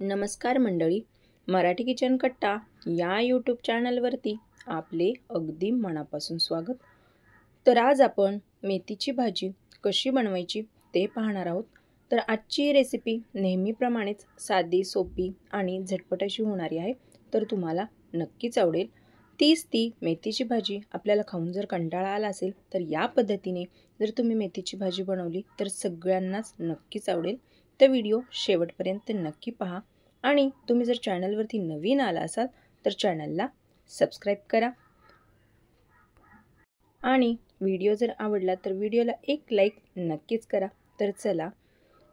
नमस्कार मंडळी, मराठी किचन कट्टा या यूट्यूब चॅनलवरती आपले अगदी मनापासून स्वागत. तर आज आपण मेथीची भाजी कशी बनवायची ते पाहणार आहोत. तर आजची रेसिपी नेहमीप्रमाणेच साधी, सोपी आणि झटपट अशी होणारी आहे. तर तुम्हाला नक्कीच आवडेल. तीच ती मेथीची भाजी आपल्याला खाऊन जर कंटाळा आला असेल तर या पद्धतीने जर तुम्ही मेथीची भाजी बनवली तर सगळ्यांनाच नक्कीच आवडेल. तर व्हिडिओ शेवटपर्यंत नक्की पहा. आणि तुम्ही जर चॅनलवरती नवीन आला असाल तर चॅनलला सबस्क्राईब करा. आणि व्हिडिओ जर आवडला तर व्हिडिओला एक लाईक नक्कीच करा. तर चला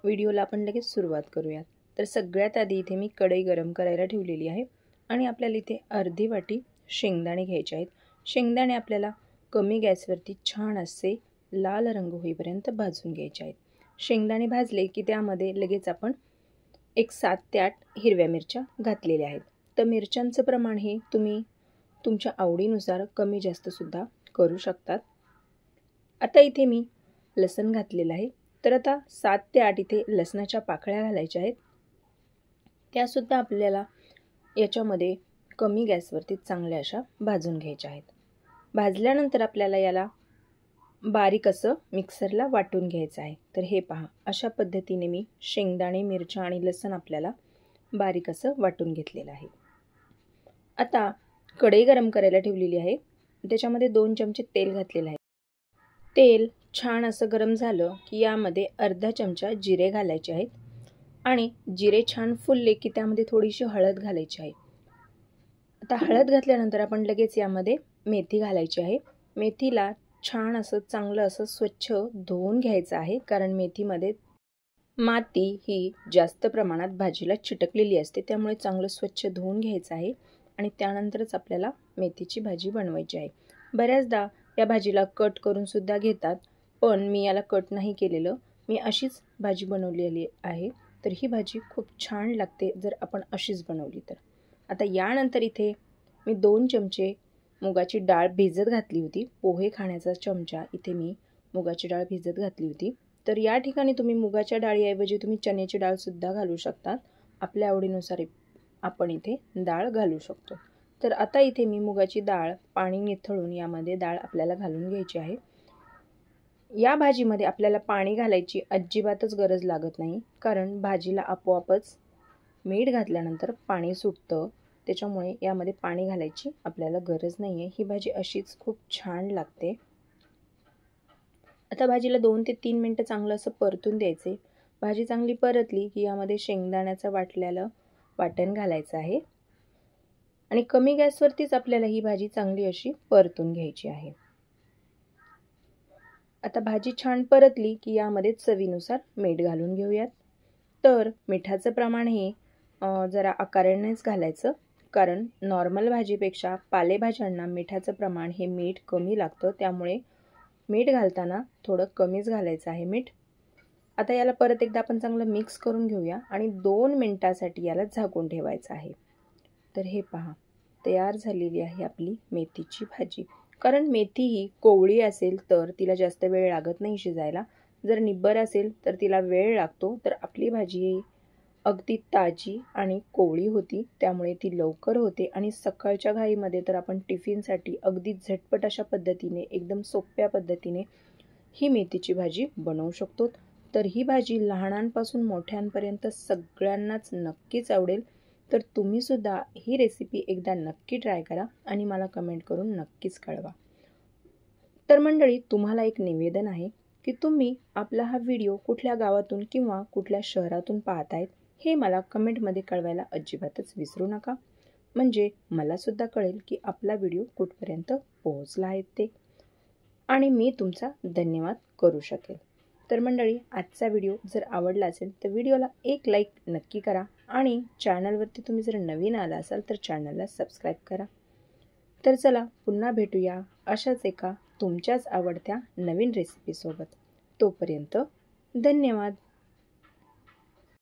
व्हिडिओला आपण लगेच सुरुवात करूयात. तर सगळ्यात आधी इथे मी कढई गरम करायला ठेवलेली आहे आणि आपल्याला इथे अर्धी वाटी शेंगदाणे घ्यायचे आहेत. शेंगदाणे आपल्याला कमी गॅसवरती छान असे लाल रंग होईपर्यंत भाजून घ्यायचे आहेत. शेंगदाणे भाजले की त्यामध्ये लगेच आपण 7 ते 8 हिरव्या मिरच्या घातलेल्या आहेत. तर मिरच्यांचं प्रमाण हे तुम्ही तुमच्या आवडीनुसार कमी जास्तसुद्धा करू शकतात. आता इथे मी लसूण घातलेलं आहे. तर आता 7 ते 8 इथे लसणाच्या पाकळ्या घालायच्या आहेत. त्यासुद्धा आपल्याला याच्यामध्ये कमी गॅसवरती चांगल्या अशा भाजून घ्यायच्या आहेत. भाजल्यानंतर आपल्याला याला बारीक असं मिक्सरला वाटून घ्यायचं आहे. तर हे पहा, अशा पद्धतीने मी शेंगदाणे, मिरच्या आणि लसूण आपल्याला बारीक असं वाटून घेतलेलं आहे. आता कढई गरम करायला ठेवलेली आहे. त्याच्यामध्ये 2 चमचे तेल घातलेलं आहे. तेल छान असं गरम झालं की यामध्ये अर्धा चमचा जिरे घालायचे आहेत आणि जिरे छान फुलले की त्यामध्ये थोडीशी हळद घालायची आहे. आता हळद घातल्यानंतर आपण लगेच यामध्ये मेथी घालायची आहे. मेथीला छान असं चांगलं असं स्वच्छ धुवून घ्यायचं आहे, कारण मेथीमध्ये माती ही जास्त प्रमाणात भाजीला चिटकलेली असते. त्यामुळे चांगलं स्वच्छ धुवून घ्यायचं आहे आणि त्यानंतरच आपल्याला मेथीची भाजी बनवायची आहे. बऱ्याचदा या भाजीला कट करून सुद्धा घेतात, पण मी याला कट नाही केलेलं. मी अशीच भाजी बनवलेली आहे. तर ही भाजी खूप छान लागते जर आपण अशीच बनवली तर. आता यानंतर इथे मी 2 चमचे मुगाची डाळ भिजत घातली होती. पोहे खाण्याचा चमचा इथे मी मुगाची डाळ भिजत घातली होती. तर या ठिकाणी तुम्ही मुगाच्या डाळीऐवजी तुम्ही चण्याची डाळसुद्धा घालू शकतात. आपल्या आवडीनुसार आपण इथे डाळ घालू शकतो. तर आता इथे मी मुगाची डाळ पाणी निथळून यामध्ये डाळ आपल्याला घालून घ्यायची आहे. या भाजीमध्ये आपल्याला पाणी घालायची अजिबातच गरज लागत नाही, कारण भाजीला आपोआपच मीठ घातल्यानंतर पाणी सुटतं. त्याच्यामुळे यामध्ये पाणी घालायची आपल्याला गरज नाही आहे. ही भाजी अशीच खूप छान लागते. आता भाजीला 2 ते 3 मिनटं चांगलं असं परतून द्यायचे. भाजी चांगली परतली की यामध्ये शेंगदाण्याचं वाटलेलं वाटण घालायचं आहे आणि कमी गॅसवरतीच आपल्याला ही भाजी चांगली अशी परतून घ्यायची आहे. आता भाजी छान परतली की यामध्ये चवीनुसार मीठ घालून घेऊयात. तर मिठाचं प्रमाण हे जरा आकारानेच घालायचं, कारण नॉर्मल भाजीपेक्षा पालेभाज्यांना मिठाचं प्रमाण हे मीठ कमी लागतं. त्यामुळे मीठ घालताना थोडं कमीच घालायचं आहे मीठ. आता याला परत एकदा आपण चांगलं मिक्स करून घेऊया आणि 2 मिनिटासाठी याला झाकून ठेवायचं आहे. तर हे पहा, तयार झालेली आहे आपली मेथीची भाजी. कारण मेथी ही कोवळी असेल तर तिला जास्त वेळ लागत नाही शिजायला. जर निब्बर असेल तर तिला वेळ लागतो. तर आपली भाजी अगदी ताजी आणि कोवळी होती, त्यामुळे ती लवकर होते आणि सकाळच्या घाईमध्ये तर आपण टिफिनसाठी अगदी झटपट अशा पद्धतीने, एकदम सोप्या पद्धतीने ही मेथीची भाजी बनवू शकतो. तर ही भाजी लहानांपासून मोठ्यांपर्यंत सगळ्यांनाच नक्कीच आवडेल. तर तुम्हीसुद्धा ही रेसिपी एकदा नक्की ट्राय करा आणि मला कमेंट करून नक्कीच कळवा. तर मंडळी, तुम्हाला एक निवेदन आहे की तुम्ही आपला हा व्हिडिओ कुठल्या गावातून किंवा कुठल्या शहरातून पाहतायत हे मला कमेंटमध्ये कळवायला अजिबातच विसरू नका. म्हणजे मलासुद्धा कळेल की आपला व्हिडिओ कुठपर्यंत पोहोचला आहे ते, आणि मी तुमचा धन्यवाद करू शकेल. तर मंडळी, आजचा व्हिडिओ जर आवडला असेल तर व्हिडिओला एक लाईक नक्की करा आणि चॅनलवरती तुम्ही जर नवीन आला असाल तर चॅनलला सबस्क्राईब करा. तर चला पुन्हा भेटूया अशाच एका तुमच्याच आवडत्या नवीन रेसिपीसोबत. तोपर्यंत धन्यवाद.